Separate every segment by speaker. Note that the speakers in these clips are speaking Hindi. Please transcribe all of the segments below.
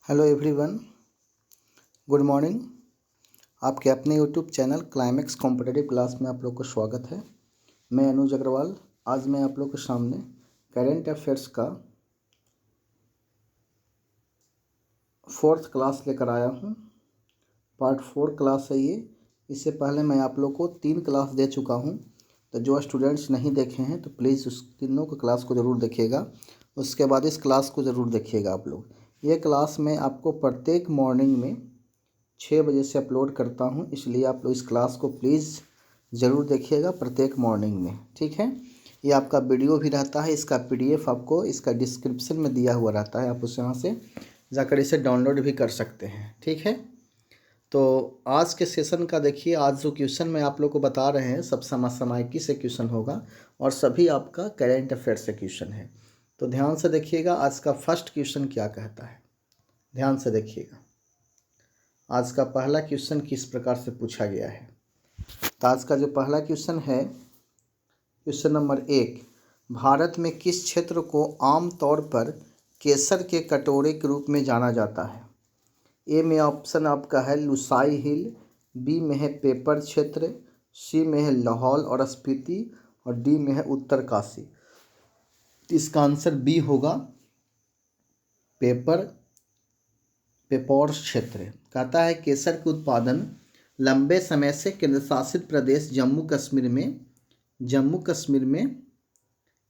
Speaker 1: Hello everyone, good morning. आपके अपने YouTube channel climax competitive class में आप लोग को स्वागत है। मैं अनुज अग्रवाल। आज मैं आप लोग के सामने करेंट अफेयर्स का 4th क्लास लेकर आया हूँ। पार्ट 4 क्लास है ये। इससे पहले मैं आप लोग को 3 क्लास दे चुका हूँ, तो जो स्टूडेंट्स नहीं देखे हैं तो प्लीज़ उस तीनों को क्लास को ज़रूर देखिएगा। उसके बाद इस क्लास को ज़रूर देखिएगा आप लोग। ये क्लास मैं आपको प्रत्येक मॉर्निंग में 6 बजे से अपलोड करता हूँ, इसलिए आप लोग इस क्लास को प्लीज़ ज़रूर देखिएगा प्रत्येक मॉर्निंग में, ठीक है। ये आपका वीडियो भी रहता है, इसका PDF आपको इसका डिस्क्रिप्शन में दिया हुआ रहता है, आप उस यहाँ से जाकर इसे डाउनलोड भी कर सकते हैं, ठीक है। तो आज के सेशन का देखिए, आज जो क्वेश्चन मैं आप लोग को बता रहे हैं सब समसामयिकी से क्वेश्चन होगा और सभी आपका करेंट अफेयर से क्वेश्चन है। तो ध्यान से देखिएगा आज का फर्स्ट क्वेश्चन क्या कहता है, ध्यान से देखिएगा। आज का पहला क्वेश्चन किस प्रकार से पूछा गया है। तो आज का जो पहला क्वेश्चन है, क्वेश्चन नंबर 1, भारत में किस क्षेत्र को आमतौर पर केसर के कटोरे के रूप में जाना जाता है। ए में ऑप्शन आपका है लुसाई हिल, बी में है पेपर क्षेत्र, सी में है लाहौल और स्पीति और डी में है उत्तरकाशी। इसका आंसर बी होगा पेपर क्षेत्र। कहता है केसर के उत्पादन लंबे समय से केंद्र शासित प्रदेश जम्मू कश्मीर में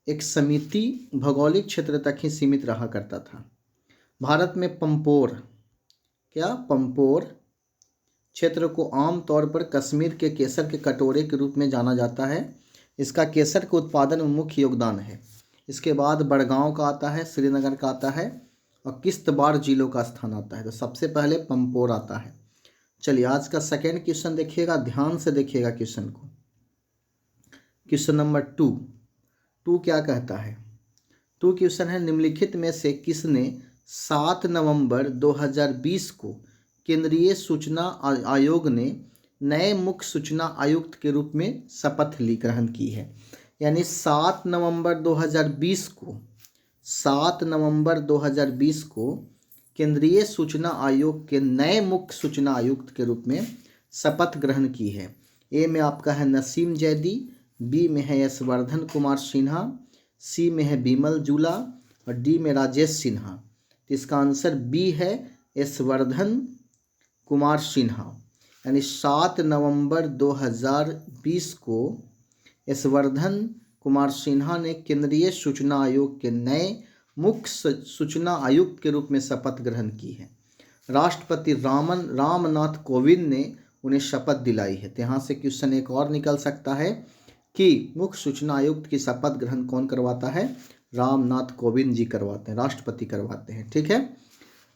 Speaker 1: एक समिति भौगोलिक क्षेत्र तक ही सीमित रहा करता था। भारत में पंपोर क्षेत्र को आमतौर पर कश्मीर के केसर के कटोरे के रूप में जाना जाता है। इसका केसर के उत्पादन में मुख्य योगदान है। इसके बाद बड़गांव का आता है, श्रीनगर का आता है और किश्तवाड़ जिलों का स्थान आता है। तो सबसे पहले पंपोर आता है। चलिए आज का सेकेंड क्वेश्चन देखिएगा, ध्यान से देखिएगा क्वेश्चन को। क्वेश्चन नंबर 2 क्या कहता है। 2 क्वेश्चन है, निम्नलिखित में से किसने 7 नवंबर 2020 को केंद्रीय सूचना आयोग ने नए मुख्य सूचना आयुक्त के रूप में शपथ ग्रहण की है। यानी 7 नवंबर 2020 को केंद्रीय सूचना आयोग के नए मुख्य सूचना आयुक्त के रूप में शपथ ग्रहण की है। ए में आपका है नसीम जैदी, बी में है यशवर्धन कुमार सिन्हा, सी में है बिमल जुला और डी में राजेश सिन्हा। तो इसका आंसर बी है यशवर्धन कुमार सिन्हा। यानी 7 नवंबर 2020 को यशवर्धन कुमार सिन्हा ने केंद्रीय सूचना आयोग के नए मुख्य सूचना आयुक्त के रूप में शपथ ग्रहण की है। राष्ट्रपति रामनाथ कोविंद ने उन्हें शपथ दिलाई है। तो यहाँ से क्वेश्चन एक और निकल सकता है कि मुख्य सूचना आयुक्त की शपथ ग्रहण कौन करवाता है। रामनाथ कोविंद जी करवाते हैं, राष्ट्रपति करवाते हैं, ठीक है।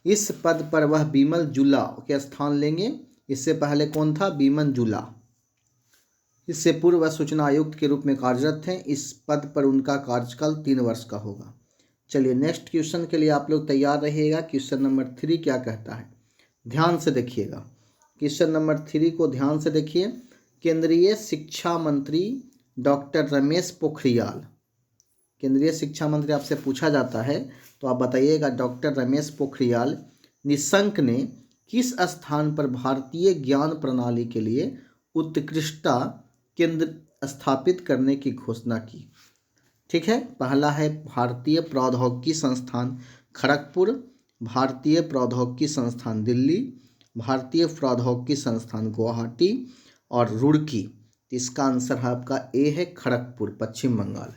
Speaker 1: इस पद पर वह बिमल जुला के स्थान लेंगे। इससे पहले कौन था, बिमल जुला। इससे पूर्व वह सूचना आयुक्त के रूप में कार्यरत हैं। इस पद पर उनका कार्यकाल 3 वर्ष का होगा। चलिए नेक्स्ट क्वेश्चन के लिए आप लोग तैयार रहिएगा। क्वेश्चन नंबर 3 क्या कहता है, ध्यान से देखिएगा। क्वेश्चन नंबर 3 को ध्यान से देखिए। केंद्रीय शिक्षा मंत्री डॉक्टर रमेश पोखरियाल, केंद्रीय शिक्षा मंत्री आपसे पूछा जाता है तो आप बताइएगा डॉक्टर रमेश पोखरियाल निशंक ने किस स्थान पर भारतीय ज्ञान प्रणाली के लिए उत्कृष्टता केंद्र स्थापित करने की घोषणा की। ठीक है, पहला है भारतीय प्रौद्योगिकी संस्थान खड़गपुर, भारतीय प्रौद्योगिकी संस्थान दिल्ली, भारतीय प्रौद्योगिकी संस्थान गुवाहाटी और रुड़की। इसका आंसर है आपका ए है खड़गपुर, पश्चिम बंगाल।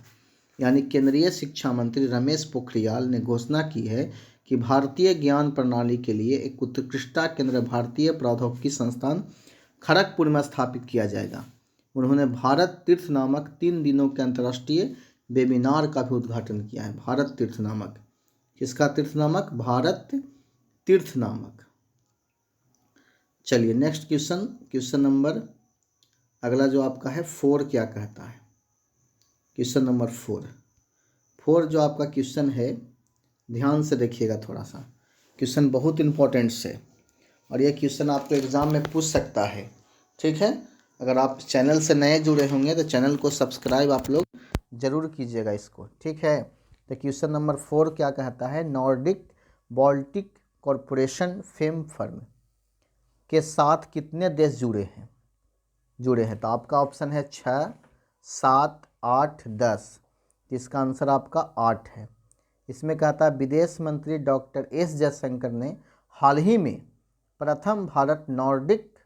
Speaker 1: यानी केंद्रीय शिक्षा मंत्री रमेश पोखरियाल ने घोषणा की है कि भारतीय ज्ञान प्रणाली के लिए एक उत्कृष्टता केंद्र भारतीय प्रौद्योगिकी संस्थान खड़गपुर में स्थापित किया जाएगा। उन्होंने भारत तीर्थ नामक 3 दिनों के अंतर्राष्ट्रीय वेबिनार का भी उद्घाटन किया है। भारत तीर्थ नामक, किसका तीर्थ नामक, भारत तीर्थ नामक। चलिए नेक्स्ट क्वेश्चन नंबर अगला जो आपका है 4 क्या कहता है। क्वेश्चन नंबर 4 जो आपका क्वेश्चन है, ध्यान से देखिएगा थोड़ा सा। क्वेश्चन बहुत इंपॉर्टेंट है और यह क्वेश्चन आपको एग्जाम में पूछ सकता है, ठीक है। अगर आप चैनल से नए जुड़े होंगे तो चैनल को सब्सक्राइब आप लोग जरूर कीजिएगा इसको, ठीक है। तो क्वेश्चन नंबर 4 क्या कहता है, Nordic Baltic corporation fame firm के साथ कितने देश जुड़े हैं? तो आपका ऑप्शन है 6, 7, 8, 10। इसका आंसर आपका 8 है। इसमें कहता है विदेश मंत्री डॉक्टर एस जयशंकर ने हाल ही में प्रथम भारत नॉर्डिक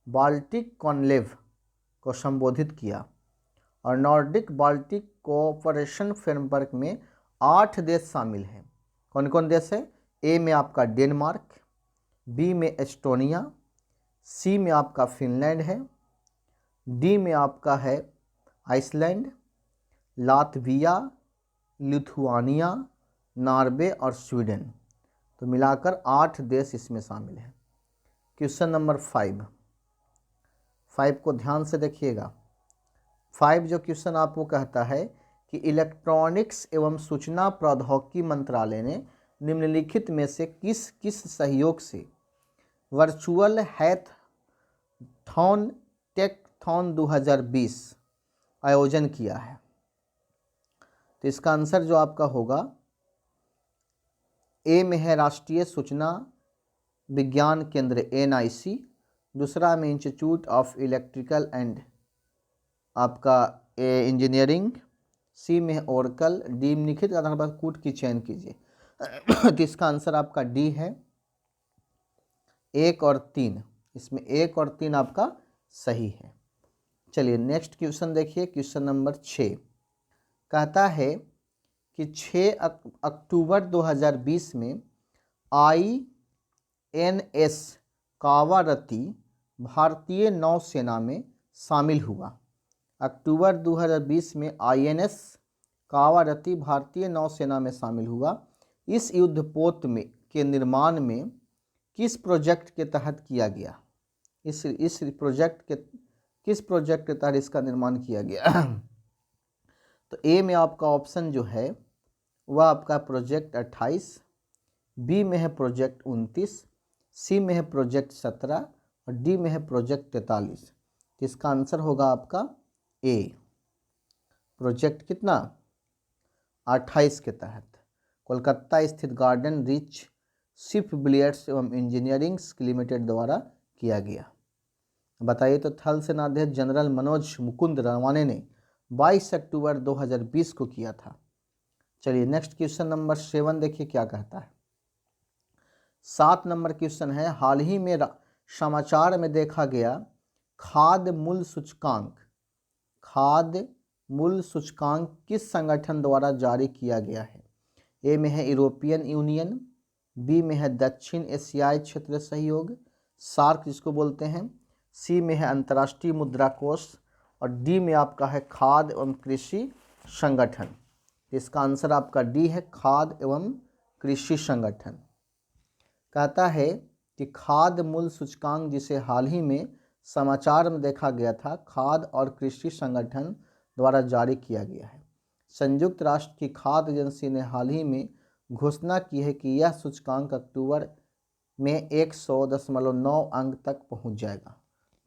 Speaker 1: बाल्टिक कॉन्क्लेव को संबोधित किया और नॉर्डिक बाल्टिक कोऑपरेशन फ्रेमवर्क में 8 देश शामिल हैं। कौन कौन देश है? ए में आपका डेनमार्क, बी में एस्टोनिया, सी में आपका फिनलैंड है, डी में आपका है आइसलैंड, लातविया, लिथुआनिया, नॉर्वे और स्वीडन। तो मिलाकर 8 देश इसमें शामिल हैं। क्वेश्चन नंबर 5 को ध्यान से देखिएगा। 5 जो क्वेश्चन आपको कहता है कि इलेक्ट्रॉनिक्स एवं सूचना प्रौद्योगिकी मंत्रालय ने निम्नलिखित में से किस किस सहयोग से वर्चुअल हैथॉन टेकथॉन 2020 आयोजन किया है? तो इसका आंसर जो आपका होगा ए में है राष्ट्रीय सूचना विज्ञान केंद्र NIC, दूसरा में इंस्टीट्यूट ऑफ इलेक्ट्रिकल एंड आपका इंजीनियरिंग, सी में है ओरेकल, डी निम्नलिखित आधार पर कूट की चयन कीजिए। तो इसका आंसर आपका डी है 1 और 3। इसमें 1 और 3 आपका सही है। चलिए नेक्स्ट क्वेश्चन देखिए। क्वेश्चन नंबर 6 कहता है कि 6 अक्टूबर 2020 में INS कावारती भारतीय नौसेना में शामिल हुआ। अक्टूबर 2020 में INS कावारती भारतीय नौसेना में शामिल हुआ। इस युद्धपोत के निर्माण में किस प्रोजेक्ट के तहत किया गया? इस प्रोजेक्ट के किस प्रोजेक्ट के तहत इसका निर्माण किया गया? तो ए में आपका ऑप्शन जो है वह आपका प्रोजेक्ट 28, बी में है प्रोजेक्ट 29, सी में है प्रोजेक्ट 17 और डी में है प्रोजेक्ट 43। इसका आंसर होगा आपका ए, प्रोजेक्ट कितना 28 के तहत कोलकाता स्थित गार्डन रिच शिप बिलियर्ड्स एवं इंजीनियरिंग लिमिटेड द्वारा किया गया। बताइए तो थल सेनाध्यक्ष जनरल मनोज मुकुंद नरवणे ने 22 अक्टूबर 2020 को किया था। चलिए नेक्स्ट क्वेश्चन नंबर 7 देखिए क्या कहता है। 7 नंबर क्वेश्चन है हाल ही में समाचार में देखा गया खाद्य मूल्य सूचकांक किस संगठन द्वारा जारी किया गया है? ए में है यूरोपियन यूनियन, बी में है दक्षिण एशियाई क्षेत्र सहयोग सार्क जिसको बोलते हैं, सी में है अंतर्राष्ट्रीय मुद्रा कोष और डी में आपका है खाद्य एवं कृषि संगठन। इसका आंसर आपका डी है खाद्य एवं कृषि संगठन। कहता है कि खाद्य मूल्य सूचकांक जिसे हाल ही में समाचार में देखा गया था खाद्य और कृषि संगठन द्वारा जारी किया गया है। संयुक्त राष्ट्र की खाद्य एजेंसी ने हाल ही में घोषणा की है कि यह सूचकांक अक्टूबर में 100.9 अंक तक पहुंच जाएगा।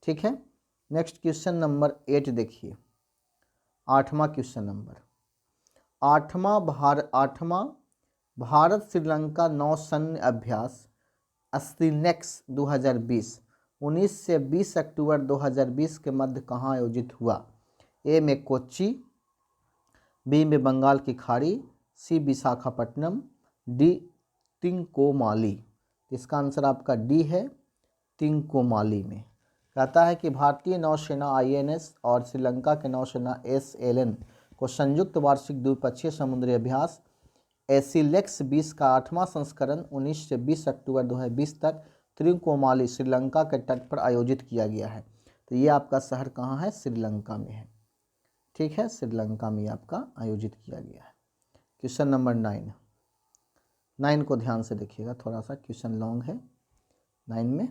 Speaker 1: ठीक है। नेक्स्ट क्वेश्चन नंबर 8 देखिए। 8वां क्वेश्चन नंबर 8वां भारत श्रीलंका नौसैन्य अभ्यास अस्तिनेक्स 2020 19 से 20 अक्टूबर 2020 के मध्य कहाँ आयोजित हुआ? ए में कोच्चि, बी में बंगाल की खाड़ी, सी विशाखापट्टनम, डी तिंकोमाली। इसका आंसर आपका डी है तिंकोमाली में। कहता है कि भारतीय नौसेना INS और श्रीलंका के नौसेना SLN को संयुक्त वार्षिक द्विपक्षीय समुद्री अभ्यास एसिलेक्स 20 का 8वां संस्करण 19 से 20 अक्टूबर 2020 तक तिरुकोमाली श्रीलंका के तट पर आयोजित किया गया है। तो ये आपका शहर कहाँ है? श्रीलंका में है। ठीक है, श्रीलंका में आपका आयोजित किया गया है। क्वेश्चन नंबर 9 को ध्यान से देखिएगा, थोड़ा सा क्वेश्चन लॉन्ग है। 9 में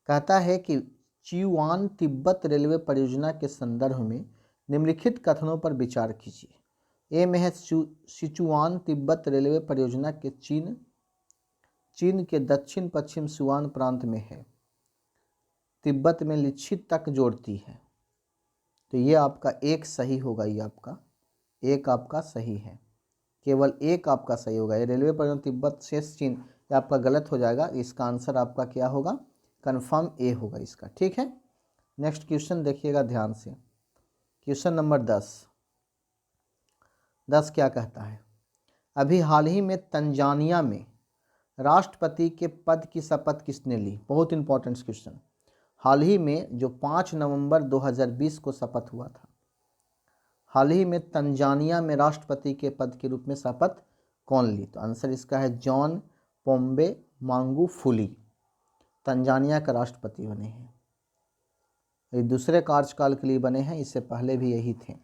Speaker 1: कहता है कि चियुआन तिब्बत रेलवे परियोजना के संदर्भ में निम्नलिखित कथनों पर विचार कीजिए। ए में है सिचुआन तिब्बत रेलवे परियोजना के चीन के दक्षिण पश्चिम सिचुआन प्रांत में है, तिब्बत में लिच्छित तक जोड़ती है। तो ये आपका एक सही होगा, ये आपका एक आपका सही है केवल एक आपका सही होगा। ये रेलवे परिवहन तिब्बत शेष चीन, ये आपका गलत हो जाएगा। इसका आंसर आपका क्या होगा, कन्फर्म ए होगा इसका। ठीक है, नेक्स्ट क्वेश्चन देखिएगा ध्यान से। क्वेश्चन नंबर 10 क्या कहता है, अभी हाल ही में तंजानिया में राष्ट्रपति के पद की शपथ किसने ली। बहुत इंपॉर्टेंट क्वेश्चन। हाल ही में जो 5 नवंबर 2020 को शपथ हुआ था, हाल ही में तंजानिया में राष्ट्रपति के पद के रूप में शपथ कौन ली। तो आंसर इसका है जॉन पोम्बे मांगुफुली, तंजानिया का राष्ट्रपति बने हैं। ये दूसरे कार्यकाल के लिए बने हैं, इससे पहले भी यही थे।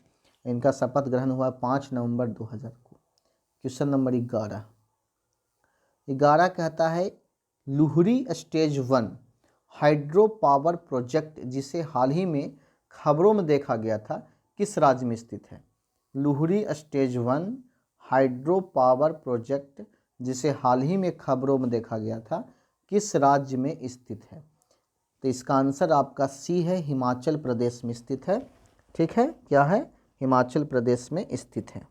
Speaker 1: इनका शपथ ग्रहण हुआ 5 नवंबर 2000 को। क्वेश्चन नंबर 11 कहता है Luhri stage 1 hydro power project जिसे हाल ही में खबरों में देखा गया था, किस राज्य में स्थित है। Luhri stage 1 hydro power project जिसे हाल ही में खबरों में देखा गया था, किस राज्य में स्थित है। तो इसका आंसर आपका सी है, हिमाचल प्रदेश में स्थित है। ठीक है, क्या है, हिमाचल प्रदेश में स्थित है।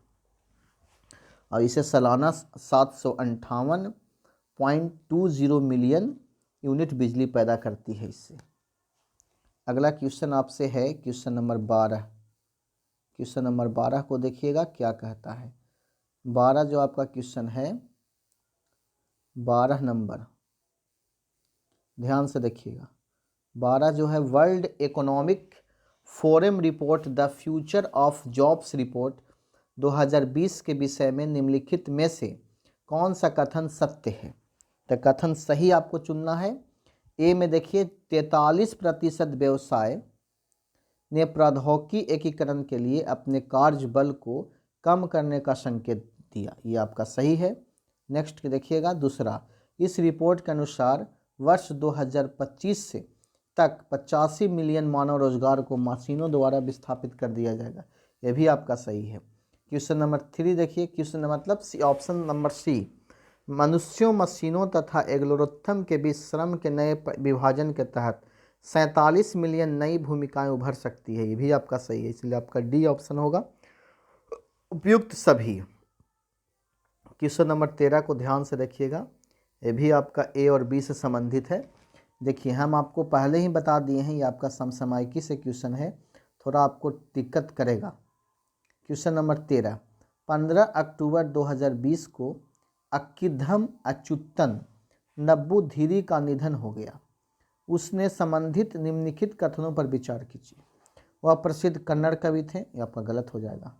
Speaker 1: और इसे सालाना 758.20 मिलियन यूनिट बिजली पैदा करती है इससे। अगला क्वेश्चन आपसे है क्वेश्चन नंबर 12। क्वेश्चन नंबर 12 को देखिएगा क्या कहता है। 12 जो आपका क्वेश्चन है, 12 नंबर ध्यान से देखिएगा। 12 जो है world economic forum report the future of jobs report 2020 के विषय में निम्नलिखित में से कौन सा कथन सत्य है। तो कथन सही आपको चुनना है। ए में देखिए 43% व्यवसाय ने प्रौद्योगिकी एकीकरण के लिए अपने कार्य बल को कम करने का संकेत दिया, ये आपका सही है। नेक्स्ट देखिएगा दूसरा, इस रिपोर्ट के अनुसार वर्ष 2025 से तक 85 मिलियन मानव रोजगार को मशीनों द्वारा विस्थापित कर दिया जाएगा, यह भी आपका सही है। क्वेश्चन नंबर 3 देखिए, क्वेश्चन मतलब सी, ऑप्शन नंबर सी, मनुष्यों मशीनों तथा एल्गोरिथम के बीच श्रम के नए विभाजन के तहत 47 मिलियन नई भूमिकाएं उभर सकती है, ये भी आपका सही है, इसलिए आपका डी ऑप्शन होगा उपयुक्त सभी। क्वेश्चन नंबर 13 को ध्यान से देखिएगा, ये भी आपका ए और बी से संबंधित है। देखिए हम आपको पहले ही बता दिए हैं, ये आपका समसामयिकी से क्वेश्चन है, थोड़ा आपको दिक्कत करेगा। क्वेश्चन नंबर 13, 15 अक्टूबर 2020 को अक्कीधम अच्युतन नंबूधिरी का निधन हो गया। उसने संबंधित निम्नलिखित कथनों पर विचार कीजिए। वह प्रसिद्ध कन्नड़ कवि थे, ये आपका गलत हो जाएगा।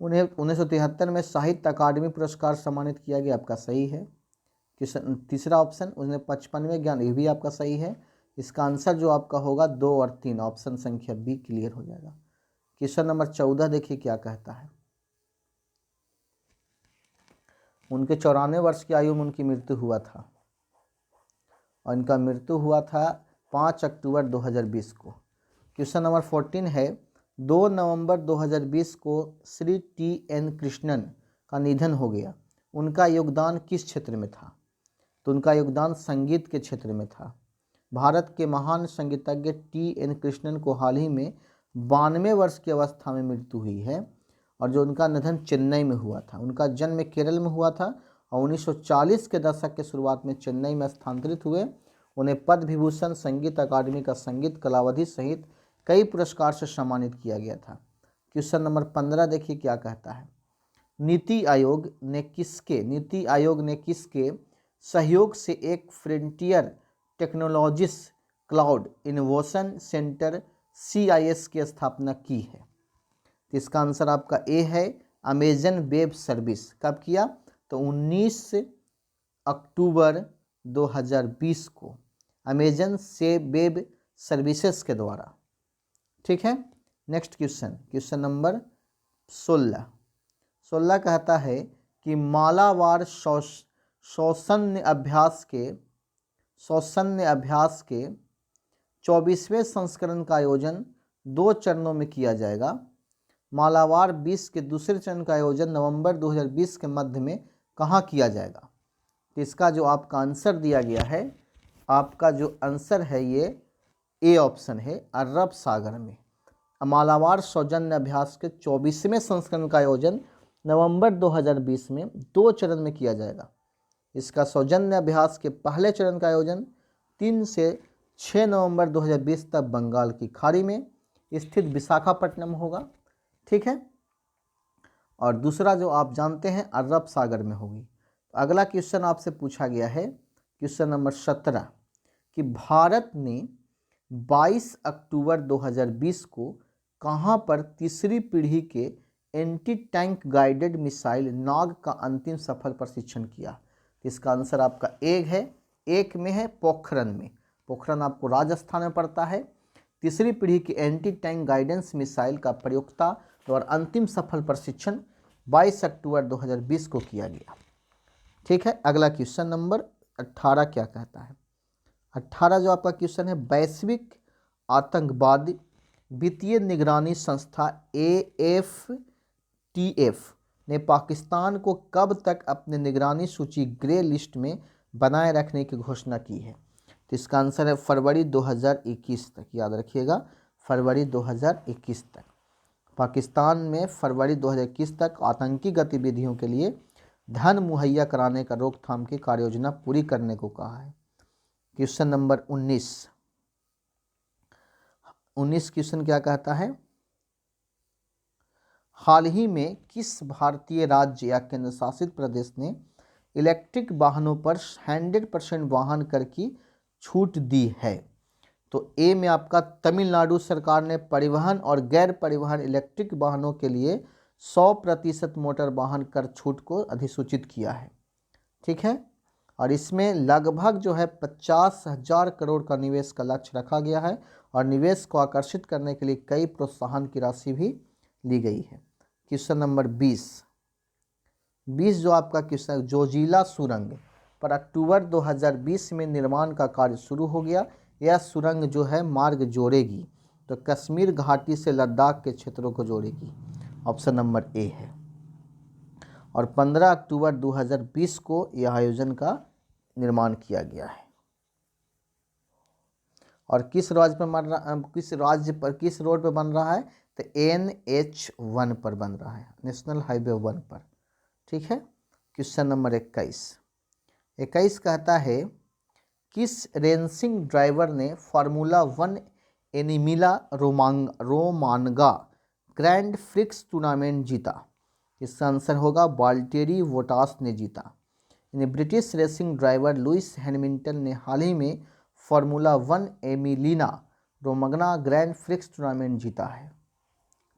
Speaker 1: उन्हें 1973 में साहित्य अकादमी पुरस्कार सम्मानित किया गया, आपका सही है। तीसरा ऑप्शन, उन्हें 55वें ज्ञान, ये भी आपका सही है। इसका आंसर जो आपका होगा 2 और 3, ऑप्शन संख्या बी क्लियर हो जाएगा। क्वेश्चन नंबर 14 देखिए क्या कहता है। उनके 94 वर्ष की आयु में उनकी मृत्यु हुआ था, और इनका मृत्यु हुआ था 5 अक्टूबर 2020 को। क्वेश्चन नंबर 14 है, 2 नवंबर 2020 को श्री TN कृष्णन का निधन हो गया। उनका योगदान किस क्षेत्र में था। तो उनका योगदान संगीत के क्षेत्र में था। भारत के महान संगीतज्ञ TN कृष्णन को हाल ही में 92 वर्ष की अवस्था में मृत्यु हुई है, और जो उनका निधन चेन्नई में हुआ था। उनका जन्म केरल में हुआ था और 1940 के दशक के शुरुआत में चेन्नई में स्थानांतरित हुए। उन्हें पद्म विभूषण, संगीत अकादमी का संगीत कलावधि सहित कई पुरस्कार से सम्मानित किया गया था। क्वेश्चन नंबर 15 देखिए क्या कहता है। नीति आयोग ने किसके सहयोग से एक frontier technologies cloud innovation centre CIS की स्थापना की है। तो इसका आंसर आपका ए है, अमेजन वेब सर्विस। कब किया, तो 19 अक्टूबर 2020 को अमेजन से वेब सर्विसेज के द्वारा। ठीक है, नेक्स्ट क्वेश्चन नंबर 16 कहता है कि मालावार सौजन्य अभ्यास के 24वें संस्करण का आयोजन 2 चरणों में किया जाएगा। मालावार 20 के दूसरे चरण का आयोजन नवंबर 2020 के मध्य में कहाँ किया जाएगा। तो इसका जो आपका आंसर दिया गया है, आपका जो आंसर है ये ए ऑप्शन है, अरब सागर में। मालाबार सौजन्य अभ्यास के 24वें संस्करण का आयोजन नवंबर 2020 में 2 चरण में किया जाएगा। इसका सौजन्य अभ्यास के पहले चरण का आयोजन 3 से 6 नवंबर 2020 तक बंगाल की खाड़ी में स्थित विशाखापट्टनम होगा, ठीक है। और दूसरा जो आप जानते हैं अरब सागर में होगी। अगला क्वेश्चन आपसे पूछा गया है, क्वेश्चन नंबर 17, कि भारत ने 22 अक्टूबर 2020 को कहां पर तीसरी पीढ़ी के एंटी टैंक गाइडेड मिसाइल नाग का अंतिम सफल प्रशिक्षण किया? इसका आंसर आपका एक में है पोखरन में। पोखरन आपको राजस्थान में पड़ता है। तीसरी पीढ़ी की एंटी टैंक गाइडेंस मिसाइल का प्रयोक्ता और अंतिम सफल प्रशिक्षण 22 अक्टूबर 2020 को किया गया, ठीक है। अगला क्वेश्चन नंबर 18 क्या कहता है? 18 जो आपका क्वेश्चन है, वैश्विक आतंकवादी वित्तीय निगरानी संस्था AFTF ने पाकिस्तान को कब तक अपने निगरानी सूची ग्रे लिस्ट में बनाए रखने की घोषणा की है? तो इसका आंसर है फरवरी 2021 तक। याद रखिएगा, फरवरी 2021 तक। पाकिस्तान में फरवरी 2021 तक आतंकी गतिविधियों के लिए धन मुहैया कराने का रोकथाम की कार्ययोजना पूरी करने को कहा है। क्वेश्चन नंबर 19 क्वेश्चन क्या कहता है? हाल ही में किस भारतीय राज्य या केंद्र शासित प्रदेश ने इलेक्ट्रिक वाहनों पर 100% वाहन कर की छूट दी है? तो ए में आपका तमिलनाडु सरकार ने परिवहन और गैर परिवहन इलेक्ट्रिक वाहनों के लिए 100% मोटर वाहन कर छूट को अधिसूचित किया है, ठीक है। और इसमें लगभग जो है 50,000 करोड़ का निवेश का लक्ष्य रखा गया है और निवेश को आकर्षित करने के लिए कई प्रोत्साहन की राशि भी ली गई है। क्वेश्चन नंबर 20 जो आपका क्वेश्चन, जोजिला सुरंग पर अक्टूबर 2020 में निर्माण का कार्य शुरू हो गया। यह सुरंग जो है मार्ग जोड़ेगी तो कश्मीर घाटी से लद्दाख के क्षेत्रों को जोड़ेगी। ऑप्शन नंबर ए है। और 15 अक्टूबर 2020 को यह आयोजन का निर्माण किया गया है। और किस राज्य पर किस रोड पर बन रहा है? तो NH1 पर बन रहा है, नेशनल हाईवे 1 पर, ठीक है। क्वेश्चन नंबर 21 कहता है, किस रेसिंग ड्राइवर ने फार्मूला 1 एनिमिला रोमानगा ग्रैंड प्रिक्स टूर्नामेंट जीता? इसका आंसर होगा वाल्टेरी बोटास ने जीता। British racing driver Lewis Hamilton ने हाल ही में फार्मूला 1 एमिलिना रोमांगा ग्रैंड प्रिक्स टूर्नामेंट जीता है,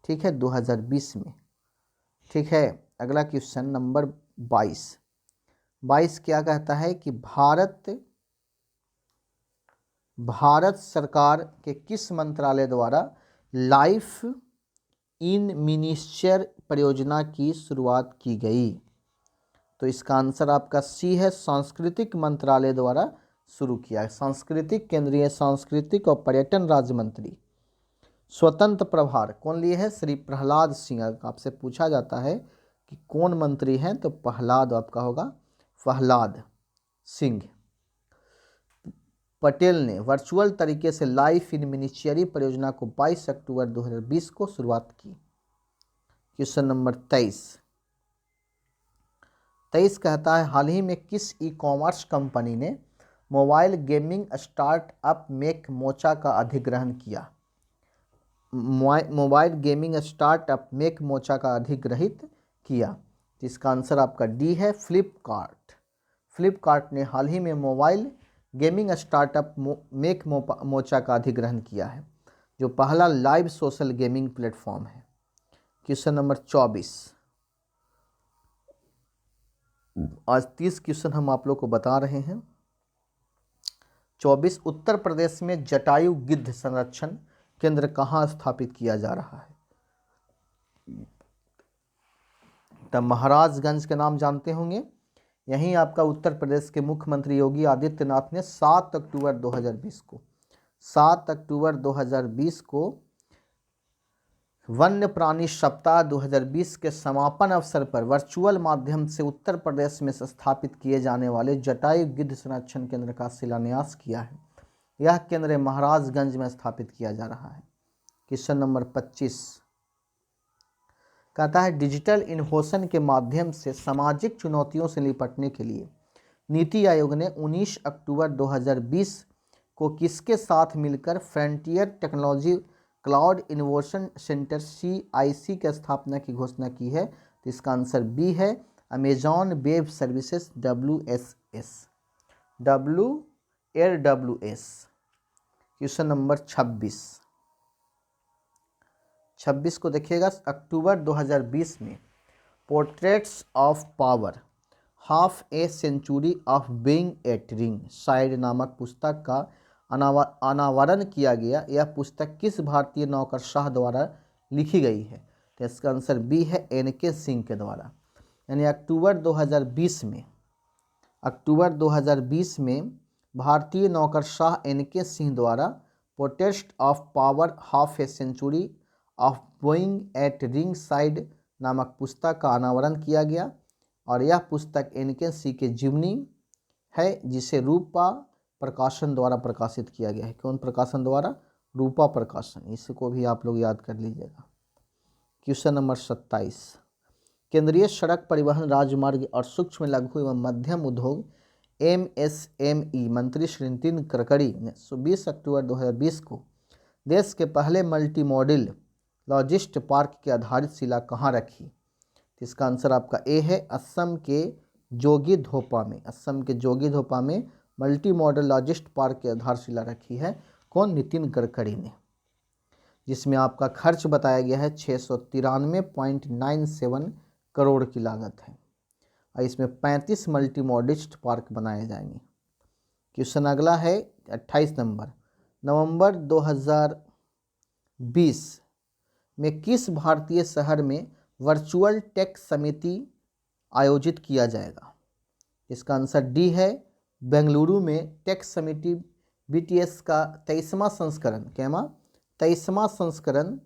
Speaker 1: ठीक है, 2020 में, ठीक है। अगला क्वेश्चन नंबर 22 क्या कहता है कि भारत सरकार के किस मंत्रालय द्वारा लाइफ इन मिनिस्चर परियोजना की शुरुआत की गई? तो इसका आंसर आपका सी है, सांस्कृतिक मंत्रालय द्वारा शुरू किया है। केंद्रीय सांस्कृतिक और पर्यटन राज्य मंत्री स्वतंत्र प्रभार कौन लिए है? श्री प्रहलाद सिंह। आपसे पूछा जाता है कि कौन मंत्री हैं, तो प्रहलाद आपका होगा, प्रहलाद सिंह पटेल ने वर्चुअल तरीके से लाइफ इन मिनिस्चरी परियोजना को 22 अक्टूबर 2020 को शुरुआत की। क्वेश्चन नंबर 23 कहता है, हाल ही में किस ई कॉमर्स कंपनी ने mobile gaming startup make mocha का अधिग्रहण किया? Mobile gaming startup make mocha का अधिग्रहित किया। इसका आंसर आपका डी है, फ्लिपकार्ट ने हाल ही में mobile gaming startup make mocha का अधिग्रहण किया है, जो पहला लाइव सोशल गेमिंग प्लेटफॉर्म है। Question number 24। आज 30 क्वेश्चन हम आप लोग को बता रहे हैं। 24, उत्तर प्रदेश में जटायु गिद्ध संरक्षण केंद्र कहाँ स्थापित किया जा रहा है? तब महाराजगंज के नाम जानते होंगे। यहीं आपका उत्तर प्रदेश के मुख्यमंत्री योगी आदित्यनाथ ने 7 अक्टूबर 2020 को वन्य प्राणी सप्ताह 2020 के समापन अवसर पर वर्चुअल माध्यम से उत्तर प्रदेश में स्थापित किए जाने वाले जटायु गिद्ध संरक्षण केंद्र का शिलान्यास किया है। यह केंद्र महाराजगंज में स्थापित किया जा रहा है। क्वेश्चन नंबर 25 कहता है डिजिटल इनोवेशन के माध्यम से सामाजिक चुनौतियों से निपटने के लिए नीति आयोग ने 19 अक्टूबर 2020 को किसके साथ मिलकर frontier technology cloud innovation centre CIC की स्थापना की घोषणा की है? तो इसका आंसर बी है Amazon web services AWS। Question number 26 को देखिएगा। अक्टूबर 2020 में portraits of power half a century of being at ringside नामक पुस्तक का अनावरण किया गया। यह पुस्तक किस भारतीय नौकरशाह द्वारा लिखी गई है? तो इसका आंसर बी है NK सिंह के द्वारा। यानी अक्टूबर 2020 में भारतीय नौकरशाह NK सिंह द्वारा portraits of power half a century of being at ringside नामक पुस्तक का अनावरण किया गया और यह पुस्तक NK सिंह के जीवनी है जिसे रूपा प्रकाशन द्वारा प्रकाशित किया गया है। कौन प्रकाशन द्वारा? रूपा प्रकाशन। इसको भी आप लोग याद कर लीजिएगा। क्वेश्चन नंबर 27 केंद्रीय सड़क परिवहन राजमार्ग और सूक्ष्म लघु एवं मध्यम उद्योग MSME मंत्री श्री नितिन गडकरी ने 20 अक्टूबर 2020 को देश के पहले मल्टी मॉडल लॉजिस्ट पार्क की आधारशिला कहाँ रखी? तो इसका आंसर आपका ए है असम के जोगीघोपा में मल्टी मॉडल लॉजिस्ट पार्क की आधारशिला रखी है। कौन? नितिन गडकरी ने। जिसमें आपका खर्च बताया गया है 693.97 करोड़ की लागत है और इसमें 35 मल्टी मॉडलिस्ट पार्क बनाए जाएंगे। क्वेश्चन अगला है 28 नवंबर 2020 में किस भारतीय शहर में वर्चुअल टेक समिति आयोजित किया जाएगा? इसका आंसर डी है बेंगलुरु में टेक समिति BTS का 23वां संस्करण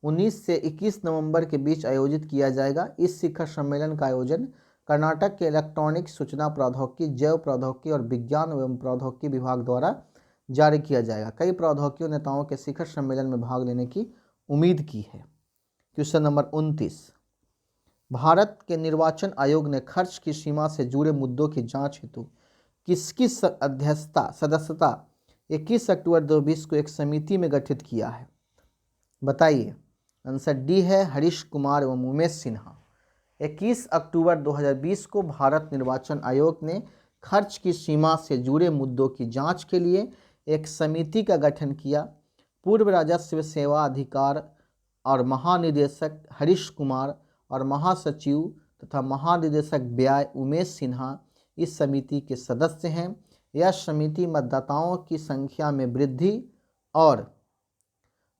Speaker 1: 19 से 21 नवंबर के बीच आयोजित किया जाएगा। इस शिखर सम्मेलन का आयोजन कर्नाटक के इलेक्ट्रॉनिक सूचना प्रौद्योगिकी जैव प्रौद्योगिकी और विज्ञान एवं प्रौद्योगिकी विभाग द्वारा जारी किया जाएगा। कई प्रौद्योगिकी नेताओं के शिखर सम्मेलन में भाग लेने की उम्मीद की है। क्वेश्चन नंबर 29 भारत के निर्वाचन आयोग ने खर्च की सीमा से जुड़े मुद्दों की जांच हेतु किसकी सदस्यता 21 अक्टूबर 2020 को एक समिति में गठित किया है? बताइए। आंसर डी है हरीश कुमार एवं उमेश सिन्हा। 21 अक्टूबर 2020 को भारत निर्वाचन आयोग ने खर्च की सीमा से जुड़े मुद्दों की जांच के लिए एक समिति का गठन किया। पूर्व राजस्व सेवा अधिकार और महानिदेशक हरीश कुमार और महासचिव तथा महानिदेशक व्यय उमेश सिन्हा इस समिति के सदस्य हैं। यह समिति मतदाताओं की संख्या में वृद्धि और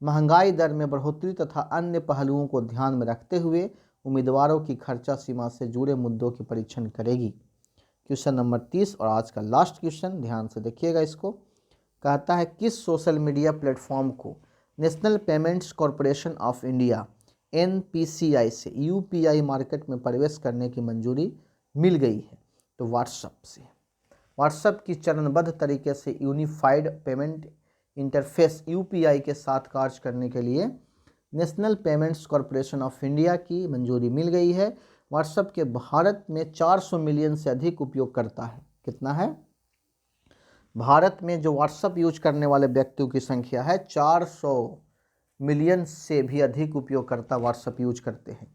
Speaker 1: महंगाई दर में बढ़ोतरी तथा अन्य पहलुओं को ध्यान में रखते हुए उम्मीदवारों की खर्चा सीमा से जुड़े मुद्दों की परीक्षण करेगी। क्वेश्चन नंबर 30 और आज का लास्ट क्वेश्चन, ध्यान से देखिएगा इसको। कहता है किस सोशल मीडिया प्लेटफॉर्म को national payments corporation of India NPCI से UPI मार्केट में प्रवेश करने की मंजूरी मिल गई है? तो व्हाट्सएप से। व्हाट्सएप की चरणबद्ध तरीके से यूनिफाइड पेमेंट इंटरफेस UPI के साथ कार्य करने के लिए national payments corporation of India की मंजूरी मिल गई है। व्हाट्सएप के भारत में 400 मिलियन से अधिक उपयोगकर्ता है। कितना है? भारत में जो व्हाट्सएप यूज करने वाले व्यक्तियों की संख्या है 400 मिलियन से भी अधिक उपयोगकर्ता व्हाट्सएप यूज करते हैं।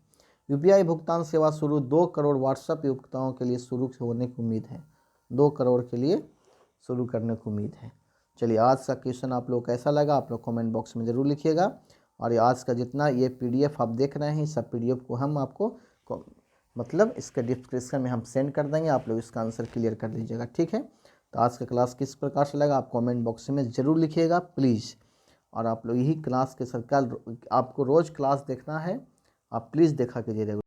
Speaker 1: UPI भुगतान सेवा शुरू 2 करोड़ व्हाट्सएप उपयोगकर्ताओं के लिए शुरू होने की उम्मीद है। 2 करोड़ के लिए शुरू करने की उम्मीद है। चलिए, आज का क्वेश्चन आप लोग कैसा लगा आप लोग कमेंट बॉक्स में ज़रूर लिखिएगा। और ये आज का जितना ये PDF आप देख रहे हैं, सब PDF को हम आपको मतलब इसके डिस्क्रिप्शन में हम सेंड कर देंगे। आप लोग इसका आंसर क्लियर कर लीजिएगा, ठीक है। तो आज का क्लास किस प्रकार से लगा आप कमेंट बॉक्स में ज़रूर लिखिएगा प्लीज़। और आप लोग यही क्लास के सरकार आपको रोज़ क्लास देखना है, आप प्लीज़ देखा कीजिए।